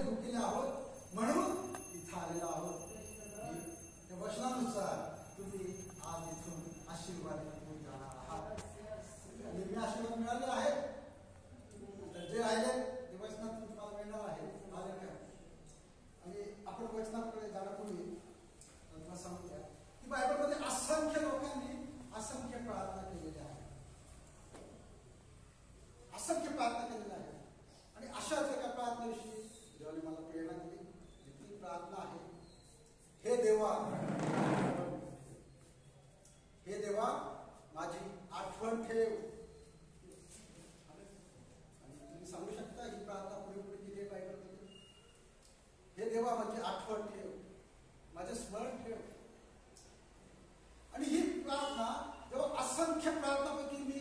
भुकेले आहोत म्हणून इथं आलेलो आहोत. त्या वचनानुसार तुम्ही आज इथून आशीर्वाद घेऊन जाणार आहात. निम्मे आशीर्वाद मिळाले आहेत, तर जे राहिले ते वचनातून तुम्हाला मिळणार आहे. आणि आपण वचनाकडे जाण्यापूर्वी तुम्हाला सांगूया की बायबलमध्ये असंख्य लोकांनी असंख्य प्रार्थना केलेल्या आहेत, असंख्य प्रार्थना केलेल्या आहेत. आणि अशाच एका प्रार्थनेविषयी देवाने मला प्रेरणा दिली. ती प्रार्थना आहे, हे देवा, हे देवा माझी आठवण ठेव. आणि तुम्ही सांगू शकता ही प्रार्थना पुढे पुढे केली आहे बायबलमध्ये. हे देवा माझी आठवण ठेव, माझे स्मरण ठेव. आणि ही प्रार्थना जेव्हा असंख्य प्रार्थनापैकी मी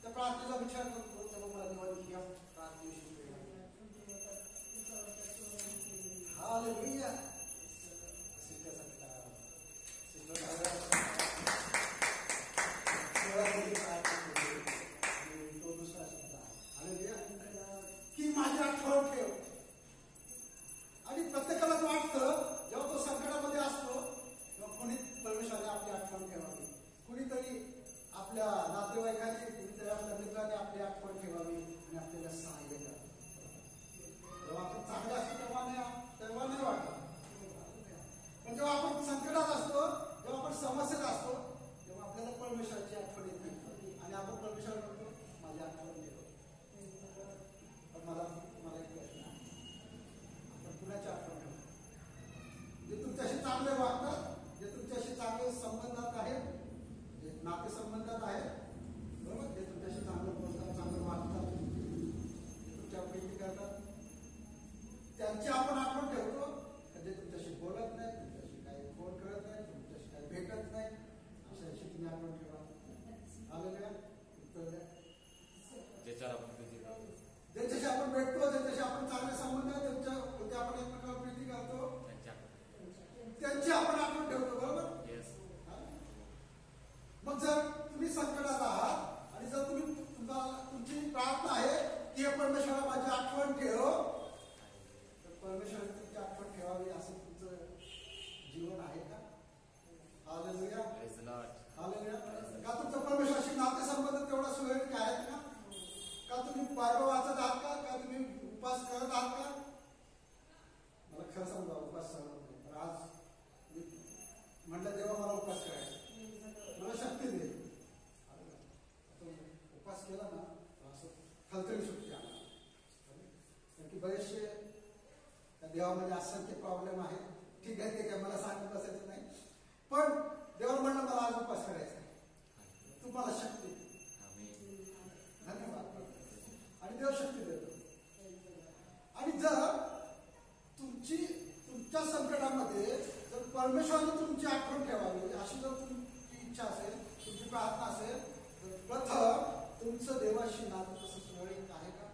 त्या प्रार्थनेचा विचार करतो तेव्हा मला देवाने या प्रार्थनेविषयी प्रेरणा. हालेलुया. तो दुसरा शब्द आहे की माझी आठवण ठेव. आणि प्रत्येकाला वाटतं जेव्हा तो संकटामध्ये असतो तेव्हा कोणी परमेश्वराने आपली आठवण ठेवावी, कुणीतरी आपल्या नातेवाईकाने, कुणीतरी आपल्या मित्राने आपली आठवण ठेवावी आणि आपल्याला सहाय्य करावे. जेव्हा आपण चांगले असतो तेव्हा नाही वाटत, पण जेव्हा आपण संकटात असतो, जेव्हा आपण समस्येत असतो, तेव्हा आपल्याला परमेश्वराची आठवण येते आणि आपण परमेश्वर म्हणतो माझी आठवण ठेव. पण मला एक प्रश्न आहे, आपण कुणाची आठवण ठेवतो? जे तुमच्याशी चांगले वागतात, जे तुमच्याशी चांगले संबंधात आहेत, जे नातेसंबंधात आहेत, बरोबर, जे तुमच्याशी चांगलं बोलतात, चांगलं वागतात, जे तुमच्या प्रीती करतात, त्यांची आपण आठवण ठेवतो. जे तुमच्याशी बोलत नाही, तुमच्याशी काही फोन करत नाही, तुमच्याशी काही भेटत नाही, अशाशी तुम्ही आठवण ठेवा. आलं का? उत्तर द्या. ज्यांच्याशी आपण भेटतो, ज्यांच्याशी आपण चांगले संबंध आहेत, त्यांच्या आपण एकमेकांवर प्रीती करतो, त्यांची आपण आठवण ठेवतो. बरोबर. मग जर तुम्ही संकटात आहात आणि जर तुमची प्रार्थना आहे की हे परमेश्वरा माझी आठवण ठेव, तर परमेश्वर तुमची आठवण ठेवावी असं तुमचं जीवन आहे का? हालेलुया. हालेलुया. का तुमचं परमेश्वराशी नातेसंबंध तेवढा सुरळीत आहेत का? का तुम्ही बायबल वाचत आहात का? का तुम्ही उपास करत आहात का? मला खरं सांगा, उपास सहन होत नाही. पण आज म्हटलं तेव्हा मला उपास करायचा, मला शक्ती दे. उपास केला ना असं थलथली सुटते आम्हाला. कारण की बरेचसे त्या देवामध्ये असंख्य प्रॉब्लेम आहेत. ठीक आहे, ते काय मला सांगत बसायचं नाही, पण देवाला म्हणलं मला आज उपास करायचा आहे, तू मला शक्ती दे. धन्यवाद. आणि देव शक्ती देतो. आणि जर तुमच्या संकटामध्ये जर परमेश्वराने तुमची आठवण ठेवावी अशी जर तुमची इच्छा असेल, तुमची प्रार्थना असेल, तर प्रथम तुमचं देवाशी नातं तसं सुरळीत आहे का?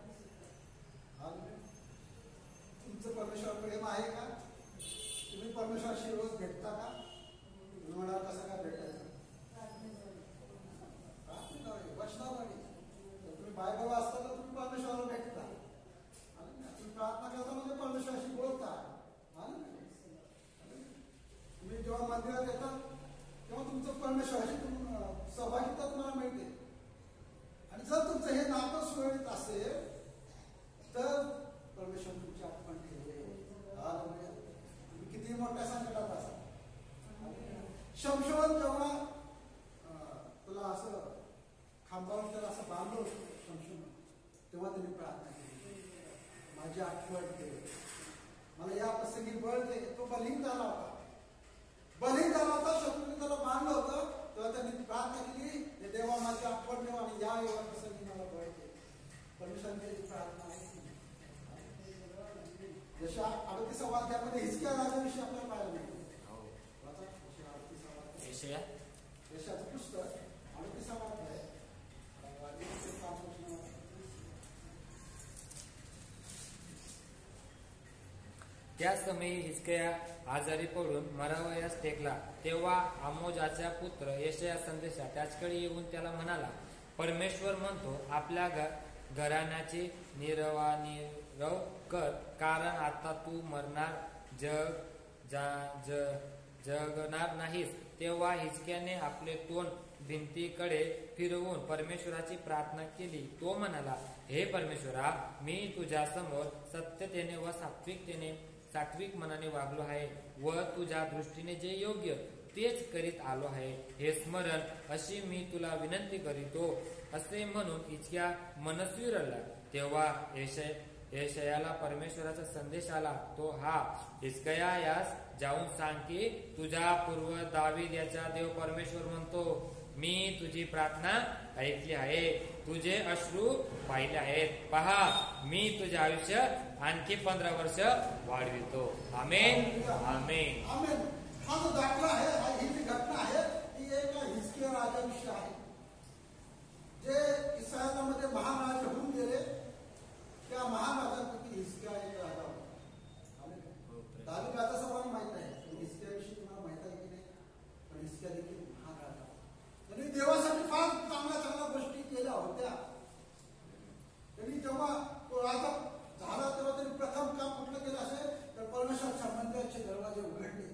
तुमचं परमेश्वर प्रेम आहे का? तुम्ही परमेश्वराशी रोज भेटता का? तुम्ही म्हणाल कसं काय भेटायचं? वचनाद्वारे. तुम्ही बायबल वाचता तर तुम्ही परमेश्वराला भेटता, तुम्ही प्रार्थना करता म्हणजे परमेश्वराशी बोलता. तुम्ही जेव्हा मंदिरात येतात तेव्हा तुमचं परमेश्वराशी सहभागिता तुम्हाला मिळते. आणि जर तुमचं हे नातं सुरळीत असेल तर परमेश्वर तुमची आठवण ठेवेल. तुम्ही किती मोठ्या संकटात असाल. शमशोन जेव्हा तुला असं खांबावर तर असं बांधलं शमशोन, तेव्हा त्यांनी प्रार्थना केली, माझी आठवण ठेव, मला या प्रसंगी बळ दे. तो बलिंग झाला होता, शत्रूने त्याला बांधलं होतं, तेव्हा त्यांनी प्रार्थना केली, देवा माझी आठवण ठेव आणि या प्रसंगी मला बळ दे. परमेश्वराची प्रार्थना आहे. जशा 38 अध्यायामध्ये हिजकिया राजाविषयी आपल्याला पाहायला मिळते. यशाचं पुस्तक 38 अध्याय. त्या समयी हिजकिया आजारी पडून मरावयास टेकला. तेव्हा आमोजाचा पुत्र यशाया संदेशा त्याचकडे येऊन त्याला म्हणाला, परमेश्वर म्हणतो, घराण्याची निर्वाणीरव कर, कारण आता तू मरणार जगणार नाहीस. तेव्हा हिजकियाने आपले तोंड भिंतीकडे फिरवून परमेश्वराची प्रार्थना केली. तो म्हणाला, हे परमेश्वरा, मी तुझ्या समोर सत्यतेने व सात्विक मनाने वागलो आहे व तुझ्या दृष्टीने जे योग्य तेच करीत आलो आहे, हे स्मरण अशी मी तुला विनंती करीतो. असे म्हणून हिजकिया मनस्वी रडला. तेव्हा यशायाला परमेश्वराचा संदेश आला. तो हा, हिजकिया यास जाऊन सांग की तुझा पूर्व दावीद याचा देव परमेश्वर म्हणतो, मी तुझी प्रार्थना ऐकली आहे, तुझे अश्रू पाहिले आहेत. पहा, मी तुझे आयुष्य आणखी 15 वर्ष वाढवितो. आमेन आमेन. आमेन. हा जो दाखला आहे, ही जी घटना आहे, ही एक हिजकिया राजाविषयी आहे, जे इस्रायलामध्ये महान राजे होऊन गेले. त्या महान राजापैकी हिजकिया एक राजा होता. दावीद राजा सर्वांना माहित आहे, पण हिजकियाविषयी तुम्हाला माहित आहे की नाही? पण हिजकिया देखील महान राजा होता. त्यांनी देवासाठी फार चांगल्या गोष्टी केल्या होत्या. त्यांनी जेव्हा तो राजा झाला तेव्हा त्यांनी प्रथम काम कुठलं केलं असेल तर परमेश्वराच्या मंदिराचे दरवाजे उघडले,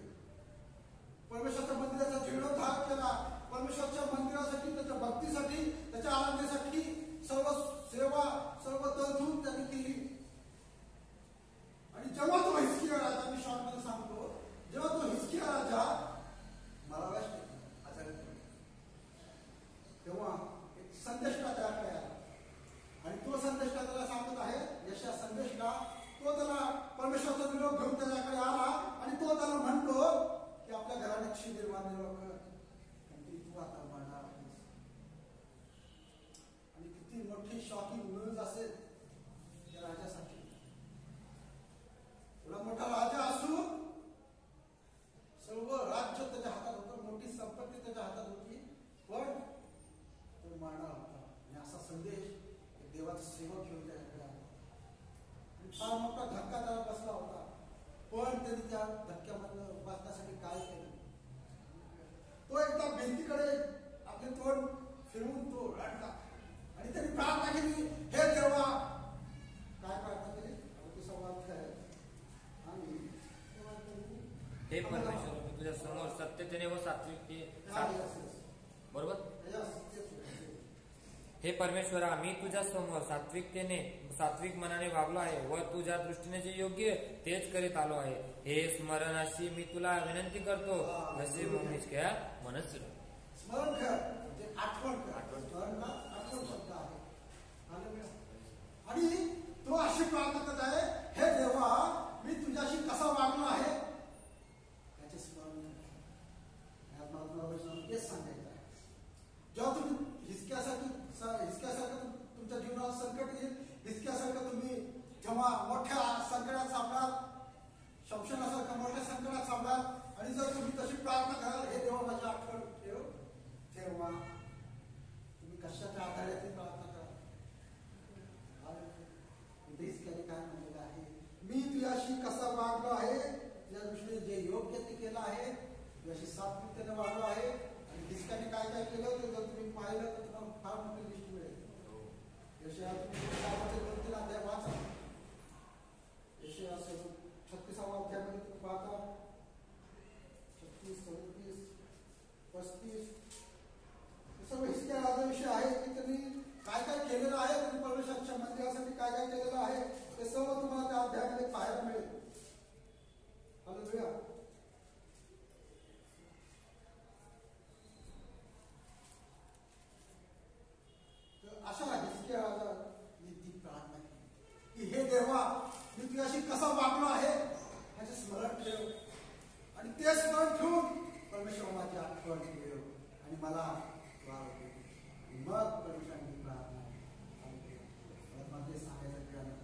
परमेश्वराच्या मंदिराचा जीर्णोद्धार केला, परमेश्वराच्या मंदिरासाठी, त्याच्या भक्तीसाठी, त्याच्या आराधनेसाठी सर्व सेवा, सर्व तळतून त्यांनी केली. आणि जेव्हा तो हिजकिया राजा, मी शॉर्टमध्ये सांगतो, जेव्हा तो हिजकिया राजा मराव्यास आजारी पडला, तेव्हा एक संदेष्टा त्याकडे आला. आणि तो संदेष्टा त्याला सांगत आहे, यशा संदेष्टा, तो त्याला परमेश्वराचा निरोप घेऊन त्याच्याकडे आला आणि तो त्याला म्हणतो की आपल्या घराण्याची निर्माण कर, तू आता मरणार आहेस. आणि किती मोठी शॉकिंग न्यूज असेल त्या राजासाठी. एवढा मोठा राजा असून सर्व राज्य त्याच्या हातात होतं, मोठी संपत्ती त्याच्या हातात होती, पण तो मरणार होता. आणि असा संदेश देवाचा सेवक घेऊन त्याच्याकडे आला. आणि फार मोठा धक्का त्याला बसला होता. पण त्यांनी त्या धक्क्यामधनं वाचण्यासाठी काय केलं? तो एकदा भिंतीकडे आपले तोंड फिरवून तो रडला आणि त्यांनी प्रार्थना केली, हे देवा. काय प्रार्थना केली? संवाद आहे. आणि हे परमेश्वर, मी तुझ्या समोर सत्यतेने व बरोबर. हे परमेश्वरा, मी तुझ्या समोर सात्विक मनाने वागलो आहे व तुझ्या दृष्टीने जे योग्य तेच करीत आलो आहे, हे स्मरण अशी मी तुला विनंती करतो. असे हिजकिया म्हणत स्मरण कर, म्हणजे आठवण कर. स्मरण का? आठवण शब्द आहे. आणि तो अशी प्रार्थना करत आहे, हे देवा, मी तुझ्याशी कसा वागलो आहे याचे स्मरण कर. मला तुम्हाला तेच सांगायचं आहे. जेव्हा तुम्ही हिजकियासारखं तुमच्या जीवनात संकट येईल, हिजकियासारखं तुम्ही जेव्हा मोठ्या संकटात सापडाल, शमशनासारखं मोठ्या संकटात सापडाल, आणि जर तुम्ही तशी प्रार्थना कराल, हे देवा माझी आठवण ठेव, तेव्हा तुम्ही कशाच्या आधारे ती प्रार्थना करा. हिजकियाने काय म्हणलेलं आहे? मी तुझ्याशी कसा वागलो आहे, तुझ्या दृष्टीने जे योग्य ते केलं आहे, तुझ्याशी सात्विकतेने वागलो आहे. आणि हिजकियाने काय काय केलं ते जर तुम्ही पाहिलं तर तुम्हाला फार मोठी लिस्ट मिळेल. यशाया तुम्ही 2-3 अध्याय वाचा. यशाया 36व्या अध्यायामध्ये तुम्ही पाहता, 36, 37, 35 सर्व हिजकिया राजाविषयी आहे की त्यांनी काय काय केलेलं आहे, त्यांनी परमेश्वराच्या मंदिरासाठी काय काय केलेलं आहे, ते सर्व तुम्हाला त्या अध्यायामध्ये पाहायला मिळेल. हालेलुया. अशा हिजकिया राजाने ती प्रार्थना केली की हे देवा, मी तुझ्याशी कसा वागलो आहे याचे स्मरण ठेव. आणि ते स्मरण ठेवून परमेश्वर माझी आठवण ठेव आणि मला वागव. मग परमेश्वरांची प्रार्थना मध्ये सांगायचं केलं.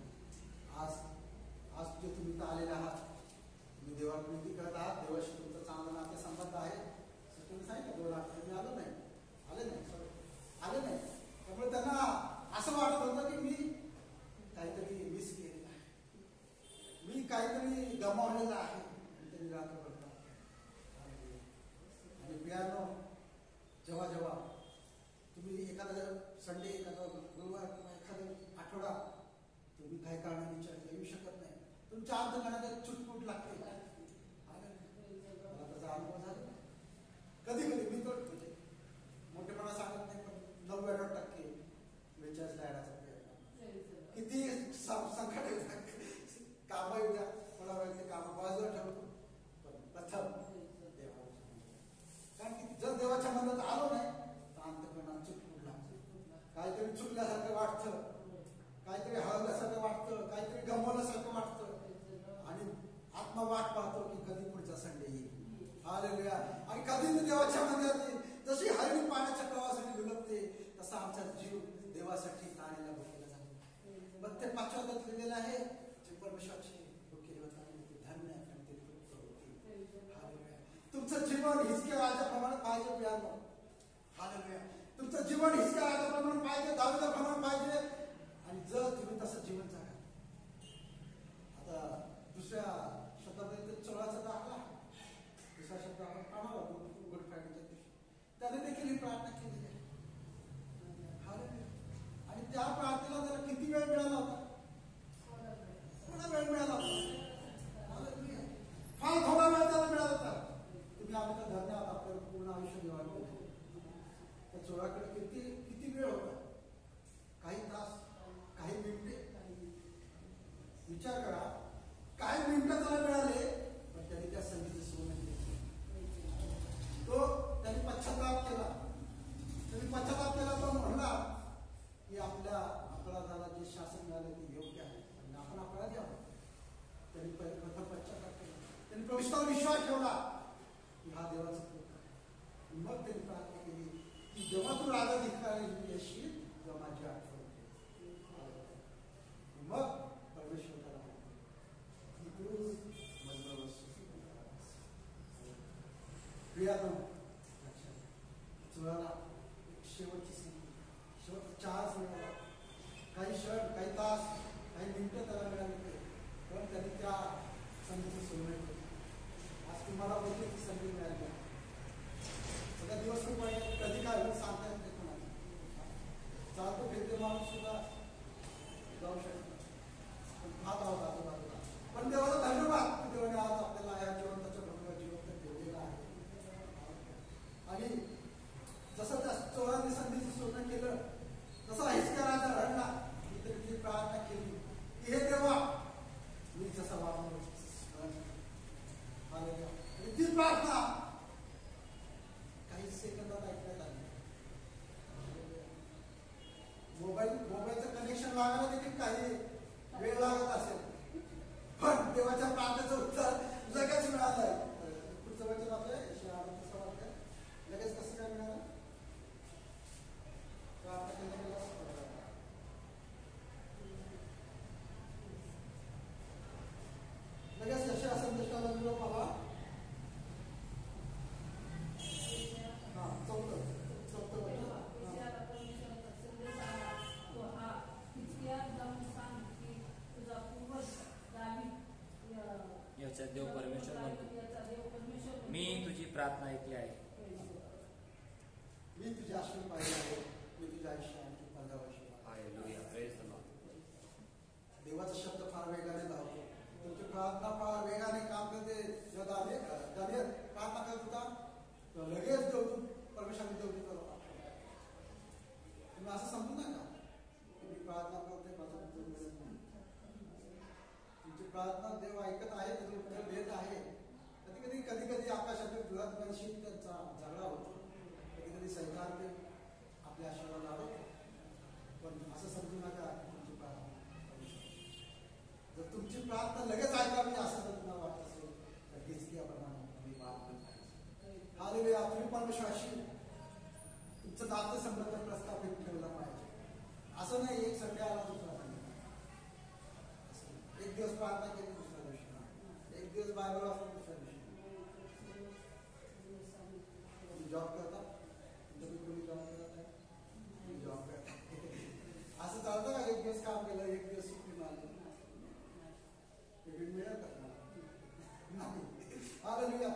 आज जे तुम्ही इथं आलेले आहात, तुम्ही देवाला विनंती करत आहात, देवाशी तुमचा चांगला नाते संबंध आहे. तुम्ही सांगितलं देवाला मी आलो नाही, आले नाही. त्यामुळे त्यांना असं वाटत होतं की मी काहीतरी मिस केलेलं आहे, मी काहीतरी गमावलेलं आहे. आणि त्यांनी रात्र पडतात. आणि पियानो जेव्हा तुम्ही एखादा संडे, एखादा गुरुवार किंवा एखाद्या तुमच्या अंतःकरणात एक चुटपुट लागते. मला त्याचा अनुभव झाला. कधी कधी मी तो म्हणजे मोठेपणा सांगत नाही, पण 99% विचार जायचा प्रयत्न. किती संकट येतात, कामं येऊ द्या, मला वेळ ते कामं बाजूला ठेवतो, पण प्रथम देवा. कारण की जर देवाच्या मनात आलो नाही तर अंतःकरणात चुटपुट लागतो. काहीतरी चुकल्यासारखं वाटतं, काहीतरी हळवल्यासारखं वाटतं, काहीतरी गमवल्यासारखं वाटतं, आणि आत्मा वाट पाहतो की कधी पुढचा संडे येईल. हालेलुया. आणि कधी मी देवाच्या मंदिरात येईल. जशी हरिणी पाण्याच्या प्रवासाने विलंबते तसा आमचा जीव देवासाठी ताणेला बसलेला झाला. मग ते पाश्चात्यात लिहिलेलं आहे, जे परमेश्वराचे केले होते ते धन्य आणि ते तृप्त होते. हालेलुया. तुमचं जीवन हिजकिया राजाप्रमाणे पाहिजे प्रियानो. हालेलुया. तुमचं जीवन हिजकिया राजाप्रमाणे पाहिजे, दाविदाप्रमाणे पाहिजे. आणि जर तुम्ही तसं जीवन जगा, आता दुसऱ्या शब्दामध्ये 16चा दाखला, दुसरा शब्द आपण पाहणार गुड फ्रायडेच्या दिवशी, त्याने देखील ही प्रार्थना केलेली आहे. आणि त्या प्रार्थनेला त्याला किती वेळ मिळाला होता? थोडा वेळ मिळाला होता. फार थोडा वेळ त्याला मिळाला होता. तुम्ही आम्ही तर धन्य आहात, आपल्याला पूर्ण आयुष्य देवाला होतं. त्या चोराकडे किती वेळ होता? काही तास, काही मिनिटे. विचार करा, काही मिनिटं त्याला मिळाले, पण त्यांनी त्या संधीचं सोनं घेतलं. त्यांनी पश्चाताप केला. तो म्हणला की आपल्या अपराधाला जे शासन मिळाले ते योग्य आहे आणि आपण अपराधी आहोत. त्यांनी प्रथम पश्चाताप केला. त्यांनी प्रभूवर विश्वास ठेवला की हा देवाचा कृपा. मग त्यांनी प्रार्थना केली की जेव्हा तू राजाधिकारी येशील तेव्हा माझी आठवण होते. मग परमेश्वर त्याला चोराला शेवटची संधी, शेवटचा चान्स मिळाला. काही क्षण, काही तास, काही मिनिटं त्याला मिळाली, पण त्यांनी त्या संधीची सोय केली. आज तुम्हाला बोलते की संधी मिळाली. सगळ्या दिवस खूप वाईट, कधी काय होईल सांगता येत नाही कोणाला. चालतो फिरते माणूस सुद्धा जाऊ शकतो, पण पाहत आहोत आजूबाजूला. पण देवाला धन्यवाद की देवाने आज आपल्याला या जिवंताच्या भगव्या जिवंत ठेवलेला आहे. आणि जसं त्या चोरांनी संधीचं सोनं केलं, तसा हिजकिया राजा रडला. मी तरी प्रार्थना केली की हे देवा, मी जसा वागलो आणि ती प्रार्थना काही सेकंदात ऐकण्यात आली. मोबाईलचं कनेक्शन लागायला देखील काही वेळ लागत असेल, पण देवाच्या प्रार्थनेचं उत्तर लगेच मिळालंय. पुढचं वचन आपलं तसं वाटतं, लगेच कसं काय मिळालं? लगेच यशया संदेशाला निरोप आला. याचा देव परमेश्वर म्हणतो, मी तुझी प्रार्थना ऐकली आहे. मी तुझे आश्रय पाहिले आहे. मी तुझ्या आयुष्य आणखी 15 वर्ष. देवाचा शब्द फार वेगाने धावतो. तुमची प्रार्थना फार वेगाने काम करते. दानियल प्रार्थना करत होता तर लगेच देवदूत परमेश्वराने देवदूत करत. तुम्ही असं समजू नका की मी प्रार्थना करते माझं उत्तर मिळत नाही. तुमची प्रार्थना देव ऐकत आहे, त्याचं उत्तर देत आहे. कधी कधी आकाशातील ग्रहांशी त्यांचा झगडा होतो. कधी कधी सैतान ते आपल्या आशीर्वाद लावतो. पण असं समजू नका तुमची प्रार्थना, जर तुमची प्रार्थना लगेच ऐकावी असं जर तुम्हाला वाटत असेल तर हिजकियाप्रमाणे तुम्ही प्रार्थना. हालेलुया. तुम्ही परमेश्वराशी तुमचं नातं संबंध प्रस्थापित ठेवला पाहिजे. असं नाही एक संडे आला दुसरा संडे, एक दिवस प्रार्थना केली दुसऱ्या दिवशी, एक दिवस बायबल वाचून दुसऱ्या दिवशी. जॉब करता, तुम्ही जॉब करत आहे, जॉब करता, असं चालतं का? एक दिवस काम केलं, एक दिवस सुट्टी मारली, पेमेंट मिळेल का नाही? हालेलुया.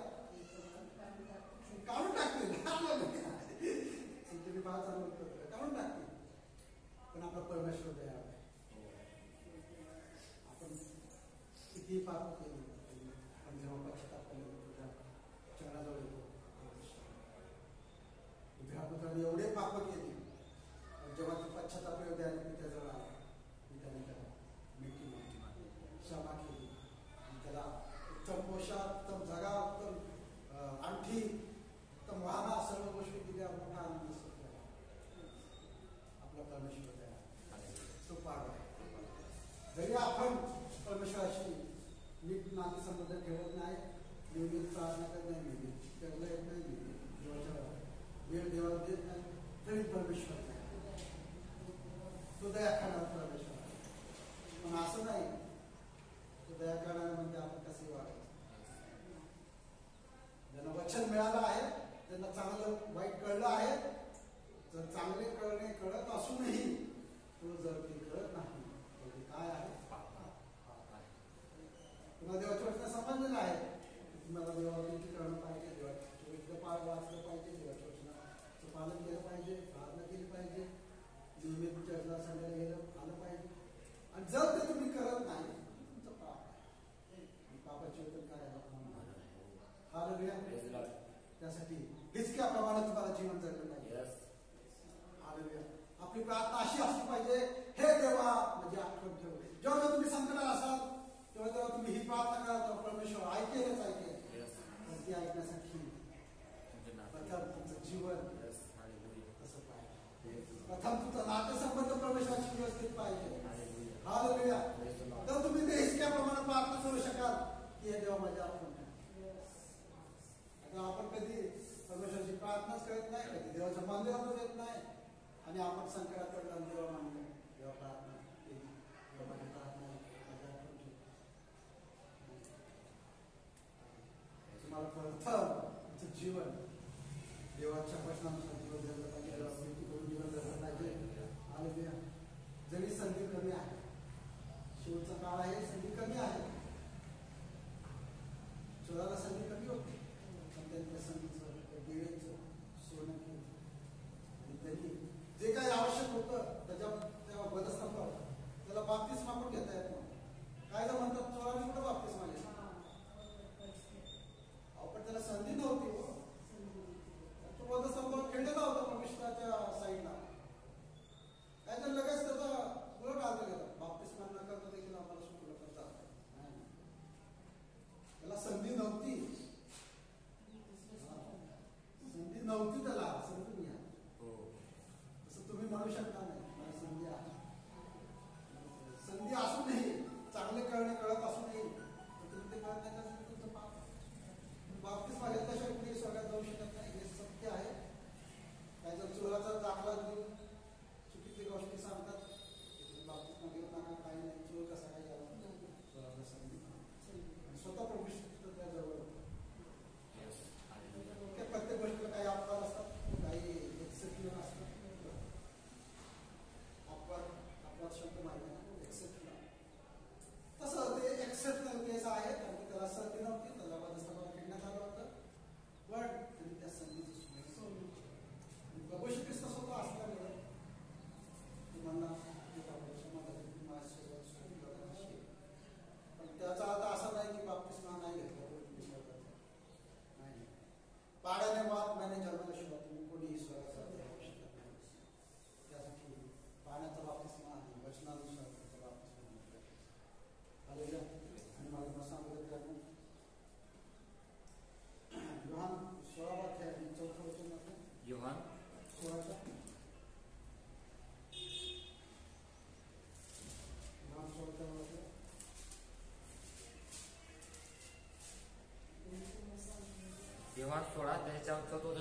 काढून टाकतील तुम्ही फार चालू काढून टाकतील. पण आपला परमेश्वर दयाळू आहे. आपण किती जेव्हा पश्चाताप केला तुझ्या चरणाजवळ येतो तुझ्या पुत्राने एवढे पाप केली जेव्हा ती पश्चाताप योग्याने मी त्याजवळ आला मी त्याने त्याला मिठी मारली क्षमा केली आणि त्याला उत्तम पोशाख उत्तम जगा उत्तम अंगठी उत्तम वाहना सर्व गोष्टी दिल्या मोठा आनंद सुटला आपला परमेश्वर तो पार जरी आपण परमेश्वराशी नीट नातेसंबंध ठेवत नाही नियमित प्रार्थना करत नाही नियमित त्याला येत नाही देवाच्या वेळ देवाला देत नाही तरी परमेश्वर नाही तो दया करणार परमेश्वर पण असं नाही तो दया करणार म्हणजे आपण कसे वागायचं ज्यांना वचन मिळालं आहे ज्यांना चांगलं वाईट कळलं आहे जर चांगले कळत असूनही तो जर ते कळत नाही तर ते काय आहे तुम्हाला देवाच्या वचना समजलेलं आहे तुम्हाला देवावरती कळणं पाहिजे देवाचं पाळ वाचलं पाहिजे देवाच्या वचनाचं पालन केलं पाहिजे प्रार्थना केली पाहिजे नियमित चर्चा सांगायला गेलं आलं पाहिजे आणि जर ते तुम्ही करत नाही तुमचं पाप आहे पापाचे वेतन काय हालेलुया त्यासाठी हिचक्याप्रमाणे तुम्हाला जीवन जगलं पाहिजे हालेलुया आपली प्रार्थना अशी असली पाहिजे हे देवा म्हणजे आठवण ठेव जेव्हा तुम्ही संकटात असाल तेव्हा तुम्ही ही प्रार्थना करा तेव्हा परमेश्वर ऐकेलच ऐकेल पण ती ऐकण्यासाठी प्रथम तुमचं जीवन तसं पाहिजे प्रथम तुमचा नातेसंबंध परमेश्वराशी व्यवस्थित पाहिजे हालेलुया तर तुम्ही ते हिचक्याप्रमाणे प्रार्थना करू शकाल की हे देवा माझ्या आठवण आता आपण कधी परमेश्वराची प्रार्थनाच करत नाही कधी देवाच्या मंदिरातच येत नाही आणि आपण संकटात पडला देवा मानलं देवा प्रार्थना केली देवा माझी प्रार्थना तुम्हाला प्रथम तुमचं जीवन देवाच्या वचनानुसार जीवन जगलं पाहिजे करून जीवन जगलं पाहिजे हालेलुया जरी संधी कमी आहे शेवटचा काळ आहे संधी कमी आहे शोधाला संधी कमी होती पण त्यांच्या संधीचं त्या वेळेचं सोनं केलं आणि त्यांनी जे काही आवश्यक होतं तेव्हा बदस्तंभावर त्याला बाप्तिस्मा पण घेता येत नव्हतं काय जर म्हणतात चोराने कुठं बाप्तिस्मा घेतला पण त्याला संधी नव्हती हो तो बदस्तंभावर खेळलेला होता परमेश्वराच्या साईडला काय तर लगेच त्याचा उलट आलं गेला बाप्तिस्मा न करता देखील आम्हाला शुक्र करता त्याला संधी नव्हती त्याला समजून घ्या तसं तुम्ही म्हणू शकता नाही मला संधी आहे संधी असूनही चांगले कळत असूनही तुम्ही ते कळत नाही तुमचं पाप बाप्तिस्मा घेतल्याशिवाय कुठेही स्वर्गात जाऊ शकत नाही हे सत्य आहे काय जर चोराचा दाखला देऊन चुकीची गोष्टी सांगतात बाप्तिस्मा घेत नका काही नाही चोर कसा काय याला संधी स्वतः प्रभू त्याजवळ प्रत्येक गोष्टीला काही अपवाद असतात काही एक्सेप्शन असतात अपवाद शब्द माहिती आहे एक्सेप्शनल तसं ते एक्सेप्शनल केस आहे कारण की त्याला संधी नव्हती त्याला बदस्तंभावर खेळण्यात आलं होतं पण त्यांनी त्या संधीचं प्रभू श्री ख्रिस्त स्वतः असल्यामुळे तुम्हाला पण त्याचा अर्थ असा नाही की बाप्तिस्मा नाही घेतला पाण्याने मात मैंने जन्माशिवाय तुम्ही कोणीही स्वर्गात जाऊ शकत नाही त्यासाठी पाण्याचा बाप्तिस्मा आहे वचनानुसार त्याचा बाप्तिस्मा आलेला आणि मला सांगत कारण योहान 16 अध्याय 4 वचन योहान 16 योहान 16 त्याच्यावर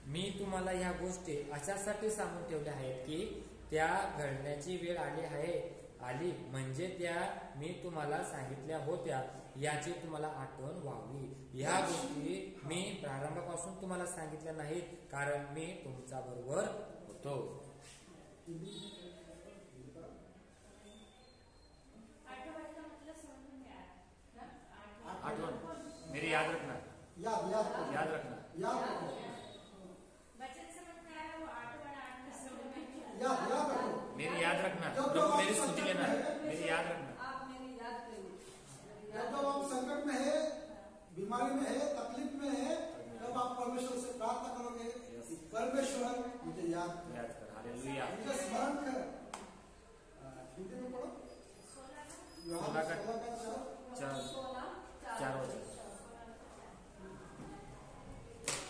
मी तुम्हाला ह्या गोष्टी अशासाठी सांगून ठेवल्या आहेत की त्या घडण्याची वेळ आली म्हणजे त्या मी तुम्हाला सांगितल्या होत्या याची तुम्हाला आठवण व्हावी. ह्या गोष्टी मी प्रारंभापासून तुम्हाला सांगितल्या नाहीत कारण मी तुमच्या बरोबर होतो. आठवण मेरी याद रखना याद रखना मेरी याद रखना. मेरी स्तुति लेना मेरी याद रखना. जब आप संकट मुझे याद कर, याद कर. हालेलुया. मुझे स्मरण कर. हिंदी में पढ़ो. सोलह का 16 का 4. 4 वचन.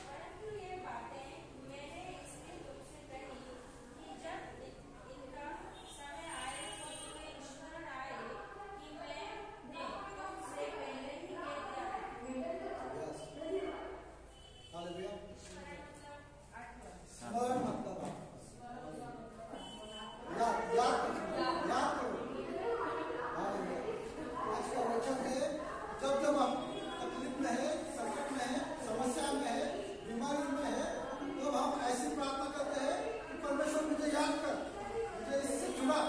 परंतु ये बातें मैंने इसलिए तुमसे कही कि जब इनका समय आए तो तुम्हें स्मरण आए कि मैंने तुमसे पहले ही कह दिया है. हालेलुया. स्मरण स्मरण मतलब याद करो. हालेलुया. आज का वचन है, जब जब हम तकलीफ में है, संकट में है, समस्या में है, बीमारी में है, तब हम ऐसी प्रार्थना करते हैं कि परमेश्वर मुझे याद कर, मुझे इससे छुड़ा.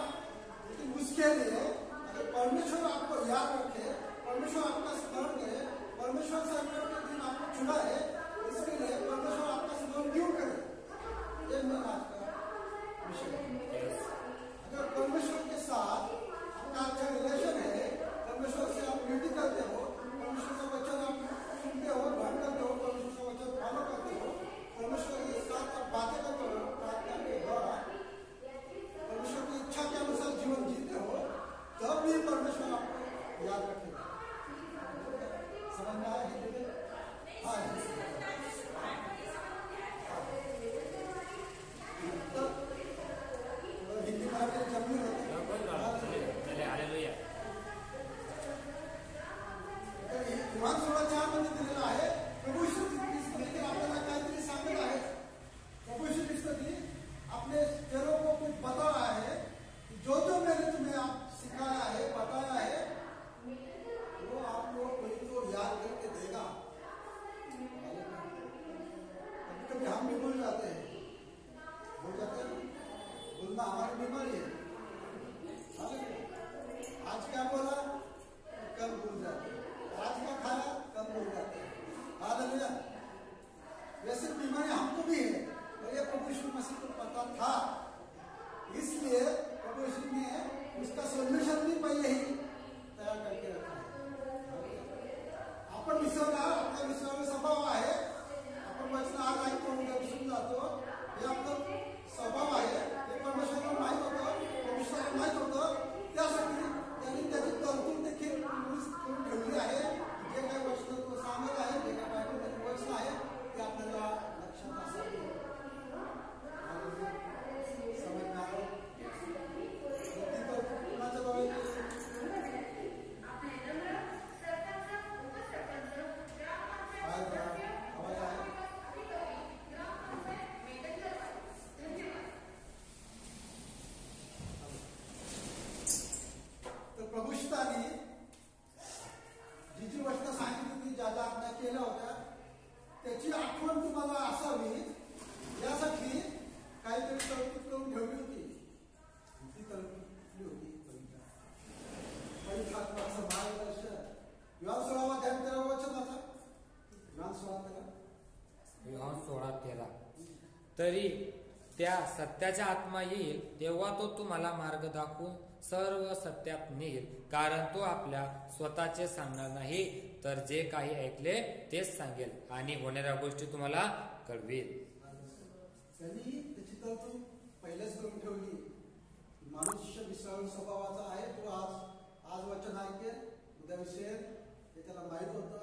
लेकिन उसके लिए अगर परमेश्वर आपको याद रखे, परमेश्वर आपका स्मरण करे, परमेश्वर संकट के दिन आपको छुड़ाए, इसके लिए परमेश्वर आपका स्मरण क्यों करे? ये मेरा आज का विषय है. अगर परमेश्वर के साथ आपका अच्छा रिलेशन है, परमेश्वर से आप मीटिंग करते हो, परमेश्वर का वचन आप सुनते हो, ग्रहण करते हो, परमेश्वर का वचन फॉलो करते हो, परमेश्वर के साथ आप बातें करते हो प्रार्थना के द्वारा, परमेश्वर की इच्छा के अनुसार जीवन जीते हो, तब भी परमेश्वर आपको याद रखेगा. समझ में आया हिंदी में? हाँ. हिंदी में जमीन होती चले. हालेलुया. योहान 16:4 मध्ये दिलेला आहे. प्रभू येशू ख्रिस्त आपल्याला काहीतरी सांगत आहे. प्रभू यीशु ख्रिस्त ने अपने चेलों को कुछ बता रहा है कि जो जो मैंने तुम्हें आप सिखाया है, बताया है, वो आप लोग कोई तो याद करके देगा. कभी कभी हम भी भूल जाते हैं. भूलना हमारी बीमारी है. आज क्या बोला, कल भूल जाते हैं. आज का खाया, कल भूल जाते हैं. हालेलुया. वैसे बीमारी हमको भी है, और ये प्रभु यीशु मसीह को पता था, इसलिए प्रभु यीशु ने उसका सोल्यूशन भी पहले ही तयार करके रखा है. आपण विसरणार, आपल्या विसरावे स्वभाव आहे. आपण वचन आज ऐकतो, उद्या विसरून जातो. हे आपलं स्वभाव आहे. हे परमेश्वराला माहित होतं, परमेश्वराला माहित होतं. त्यासाठी त्यांनी त्याची तरतूद देखील करून ठेवली आहे. जे काही वचन तो सांगत आहे, जे काही बायबलमध्ये वचन आहे, ते आपल्याला लक्षात असावे. समजणार ती तरतूद कुणाच्या द्वारे आवाज आहे. तर प्रभुष्टाने जी वचनं सांगितली होती, ज्या ज्या आज्ञा केल्या होत्या, त्याची आठवण तुम्हाला असावी यासाठी काहीतरी तरतूद करून ठेवली होती. ती तरतूद होती पवित्र आत्म्याचं मार्गदर्शन. योहान 16:13 वचनाचा. योहान 16:13. तरी त्या सत्याचा आत्मा येईल, तेव्हा तो तुम्हाला मार्ग दाखवून सर्व सत्यात नेईल, कारण तो आपल्या स्वतःचे सांगणार नाही, तर जे काही ऐकले तेच सांगेल आणि होणाऱ्या गोष्टी तुम्हाला कळवेल. त्यांनी त्याची तरतूद पहिलेच करून ठेवली. मनुष्य विसरून स्वभावाचा आहे. तो आज वचन ऐकेल, उद्या विसरेल, हे त्याला माहीत होतं.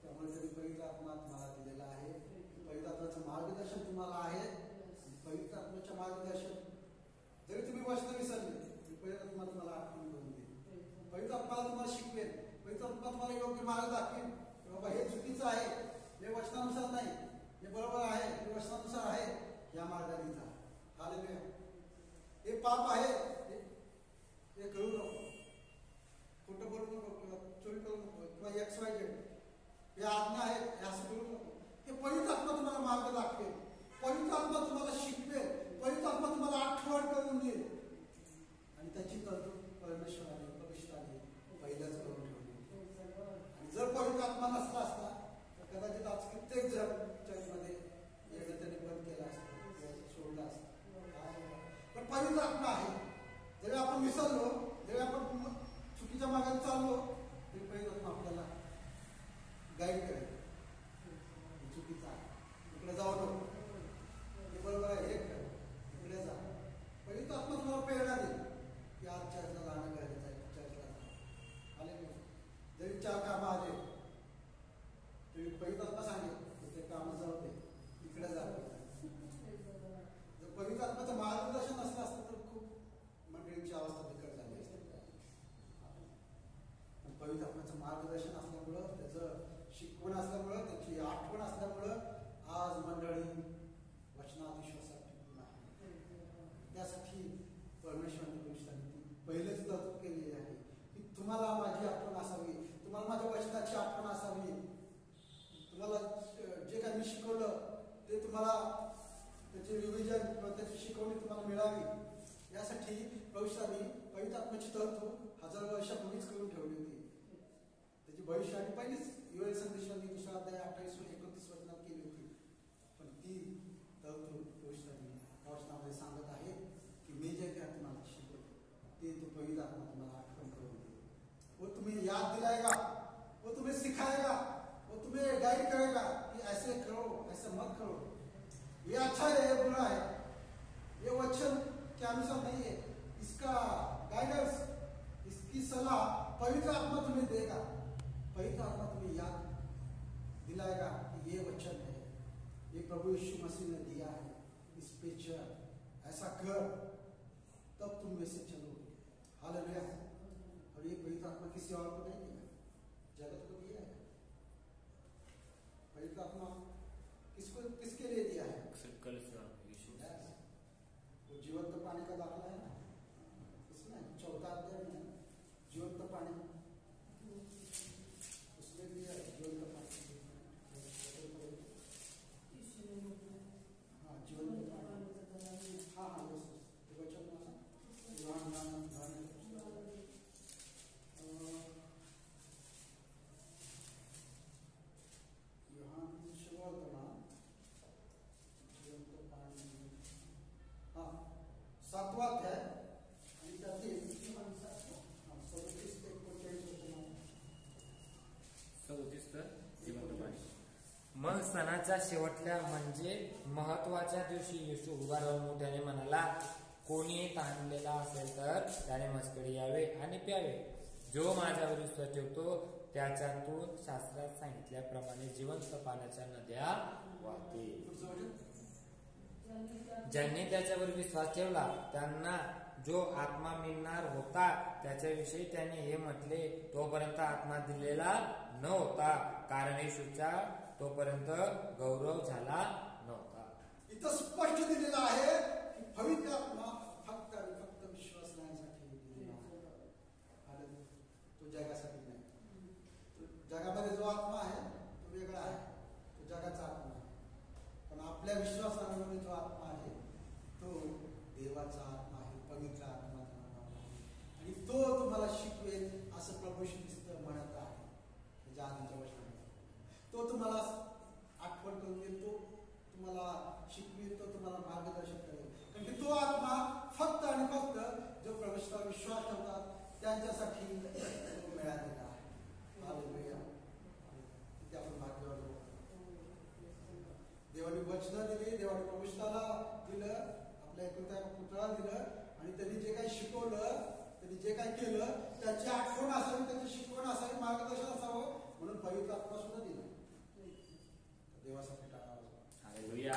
त्यामुळे त्यांनी पवित्र आत्मा तुम्हाला दिलेला आहे. पवित्र आत्म्याचं मार्गदर्शन तुम्हाला आहे. पवित्र आत्म्याच्या मार्गदर्शन जरी तुम्ही वचन विसरले, पवित्र आत्मा तुम्हाला आठवण करून देईल. पवित्र आत्मा तुम्हाला शिकवेल. पवित्र आत्मा तुम्हाला योग्य मार्ग दाखवेल. बाबा हे चुकीचं आहे, हे वचनानुसार नाही, हे बरोबर आहे, हे वचनानुसार आहे, या मार्गाने जा. हालेलुया. हे पाप आहे, हे करू नको, खोटं बोलू नको, किंवा चोरी करू नको, किंवा XYZ हे आज्ञा आहेत, हे असं करू नको. हे पवित्र आत्मा तुम्हाला मार्ग दाखवेल. पवित्र आत्मा तुम्हाला शिकवेल. पवित्र आत्मा तुम्हाला आठवण करून देईल. आणि त्याची तरतूद परमेश्वराने पवित्राने पहिल्याच करून ठेवली. आणि जर पवित्र आत्मा नसला असता तर कदाचित आज कित्येक जण चर्चमध्ये येणं त्याने बंद केलं असतं, सोडलं असतं. पण पवित्र आत्मा आहे. जरी आपण विसरलो, जरी आपण चुकीच्या मार्गाने चाललो, जरी 4 कामं आले तरी पवित्र आत्मा सांगेल की ते कामं जाऊ दे, इकडे जा. जर पवित्र आत्म्याचं मार्गदर्शन असलं असतं तर खूप मंडळींची अवस्था बिकट झाली असते. पण पवित्र आत्म्याचं मार्गदर्शन असल्यामुळं, त्याचं शिकवण असल्यामुळं, त्याची आठवण असल्यामुळं आज मंडळी वचनात विश्वासात टिकून आहे. त्यासाठी परमेश्वराने पहिलेच तरतूद केलेली आहे की तुम्हाला माझी आठवण असावी, तुम्हाला माझ्या वचनाची आठवण असावी, तुम्हाला जे काही मी शिकवलं ते तुम्हाला त्याचे रिव्हिजन किंवा त्याची शिकवणी तुम्हाला मिळावी, यासाठी भविष्याने पवित्र आत्म्याची तरतूद 1000 वर्षापूर्वीच करून ठेवली होती. त्याची भविष्यवाणी पहिलीच योएल संदेशाने 2 अध्याय 28-29 वचनात केली होती. पण ती तरतूद भविष्याने वचनामध्ये सांगत आहे की मी जे काही तुम्हाला शिकवतो ते तो पवित्र आत्मा तुम्हाला आठवण करून देईल. वो तुम्हें याद दिलाएगा, वो तुम्हें सिखाएगा, वो तुम्हें गाइड करेगा कि ऐसे करो, ऐसे मत करो, ये अच्छा है, ये बुरा है, ये वचन के अनुसार नहीं है. इसका गाइडेंस, इसकी सलाह पवित्र आत्मा तुम्हें देगा. पवित्र आत्मा तुम्हें याद दिलाएगा कि ये वचन है, ये प्रभु यीशु मसीह ने दिया है, इस पे चल, ऐसा कर, तब तुम वैसे चलोगे. हालेलुया. और ये पवित्र आत्मा किसी और को नहीं दिया, जगत को दिया है. पवित्र आत्मा किसके लिए दिया है? वो जीवंत पानी का दाखला है ना, इसमें 4 अध्याय में जीवंत पानी उसमें दिया है. जीवंत पानी, हाँ जीवंत पानी, हाँ हाँ वचन हाँ 7वां अध्याय आणि त्यातील 37 मग सणाच्या शेवटल्या म्हणजे महत्वाच्या दिवशी येशू उभा राहून मोठ्याने म्हणाला, कोणी ताणलेला असेल तर त्याने माझ्याकडे यावे आणि प्यावे. जो माझ्यावर विश्वास ठेवतो त्याच्यातून शास्त्रात सांगितल्याप्रमाणे जिवंत पाण्याच्या नद्या वाहतील. ज्यांनी त्याच्यावर विश्वास ठेवला त्यांना जो आत्मा मिळणार होता त्याच्याविषयी त्याने हे म्हटले, तोपर्यंत आत्मा दिलेला न होता, कारण येशूचा तोपर्यंत गौरव झाला नव्हता. इथं स्पष्ट दिलेलं आहे की पवित्र आत्मा फक्त आणि फक्त विश्वास राहण्यासाठी दिलेला आहे. तो जगासाठी नाही. जगामध्ये जो आत्मा आहे तो वेगळा आहे, तो जगाचा आत्मा आहे. पण आपल्या विश्वासामध्ये जो आत्मा आहे तो देवाचा आत्मा आहे, पवित्र आत्मा आणि तो तुम्हाला शिकवेल असं प्रभू ख्रिस्त म्हणत आहे. त्याच्या आधीच्या वचनामध्ये तो तुम्हाला आठवण करून देईल, तो तुम्हाला शिकवेल, तो तुम्हाला मार्गदर्शन करेल. कारण की तो आत्मा फक्त आणि फक्त जो प्रभूवर विश्वास ठेवतात त्यांच्यासाठी तो मिळालेला आहे. हालेलुया. ते आपण भाग्यवान आहोत. देवाने वचनं दिली, देवाने प्रभूला दिलं, आपल्या एकुलता एक पुतळा दिलं आणि त्यांनी जे काही शिकवलं, त्यांनी जे काही केलं त्याची आठवण असावी, त्याची शिकवण असावी, मार्गदर्शन असावं म्हणून पवित्र आत्मा सुद्धा दिला. देवासाठी टाळावं. हालेलुया.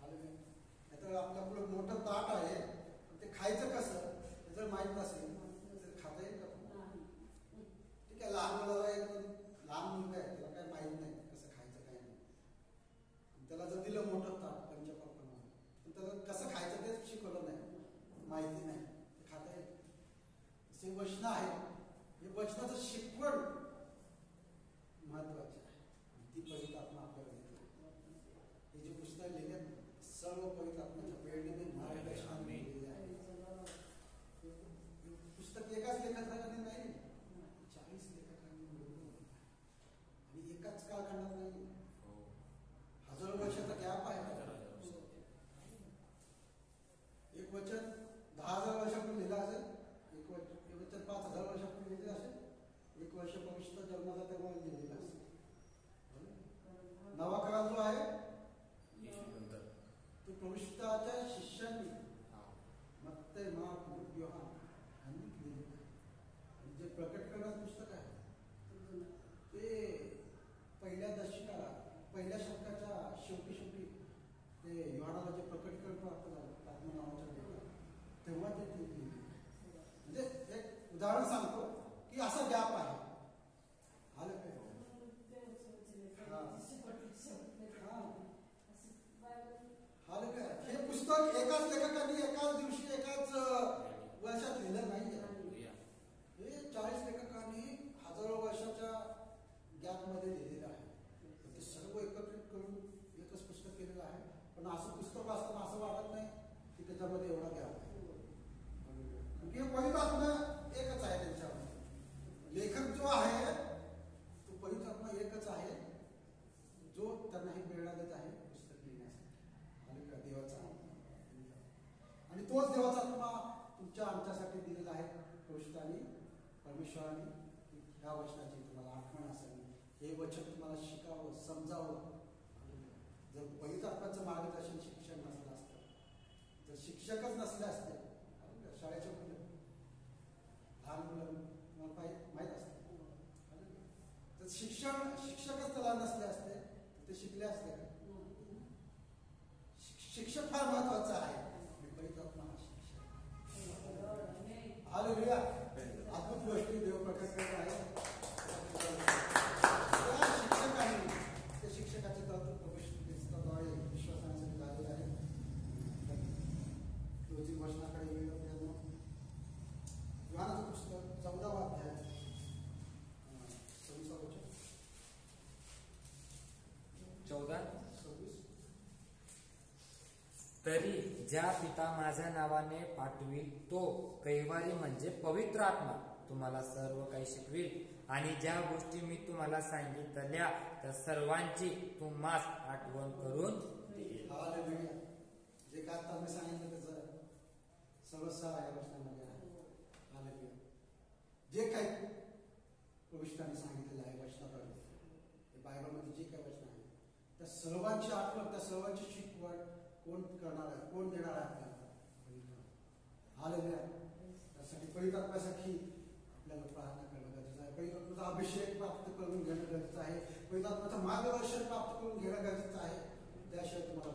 नाहीतर आपल्याकडे मोठं ताट आहे, ते खायचं कसं हे जर माहीत नसेल तर खाता येईल का? ठीक आहे, लहान मुलाला लहान मुलगा आहे, त्याला काय माहीत नाही कसं खायचं काय नाही. त्याला जर दिलं मोठं ताट पंचपक्वान्न, पण त्याला कसं खायचं तेच शिकवलं नाही, माहिती नाही, खाता येईल. असे वचन आहे, हे वचनाचं शिकवण महत्वाची आहे. ती पवित्र आत्मा आपल्याला देते. हे जे पुस्तक लिहिले सर्व पवित्र आत्म्याच्या प्रेरणेने मार्गदर्शनाने लिहिले आहे. पुस्तक एकाच लेखकाने नाही, 40 लेखकांनी मिळवलं आणि एकाच कालखंडात नाही, हजारो वर्षाचा गॅप आहे. एक वचन 10,000 वर्षापूर्वी लिहिलं असेल, एक वचन 5,000 वर्षापूर्वी लिहिलं असेल, एक वर्ष तोच देवाचा आत्मा तुमच्या आमच्यासाठी दिलेला आहे. पवित्राने परमेश्वराने ह्या वचनाची तुम्हाला आठवण असावी. हे वचन तुम्हाला शिकावं, समजावं. जर पवित्र आत्म्याचं मार्गदर्शन शिक्षण नसलं असतं, जर शिक्षकच नसले असते, शाळेचे मुलं लहान मुलं तुम्हाला माहीत असते, तर शिक्षकच त्याला नसले असते तर ते शिकले असते का? शिक्षक फार महत्वाचा आहे. पवित्र आत्मा हा शिक्षक. हालेलुया. अद्भुत गोष्टी देव प्रकट करत आहे. त्या शिक्षकाचे तत्वाद्वारे विश्वासाने झालेलं आहे. रोजी वचनाकडे येऊन योहानाचं पुस्तक 14वा अध्याय 26 वचन 14. तरी ज्या पिता माझ्या नावाने पाठविल तो कैवारी म्हणजे पवित्र आत्मा तुम्हाला सर्व काही शिकविल आणि ज्या गोष्टी मी तुम्हाला सांगितल्या त्या सर्वांची तुम्हास आठवण करून देईल. हालेलुया. जे काय आता मी सांगितलं त्याचं सर्वसार आहे वचनामध्ये आहे. हालेलुया. जे काही प्रविष्टाने सांगितलेलं आहे वचनाकडे, ते बायबलमध्ये जे काही वचन आहे त्या सर्वांची आठवण, त्या सर्वांची शिकवण कोण करणार आहे, कोण देणार आहे आपल्याला? हालेलुया. त्यासाठी पवित्र आत्म्यासाठी आपल्याला प्रार्थना करणं गरजेचं आहे. पवित्र आत्म्याचा अभिषेक प्राप्त करून घेणं गरजेचं आहे. पवित्र आत्म्याचं मार्गदर्शन प्राप्त करून घेणं गरजेचं आहे. त्याशिवाय तुम्हाला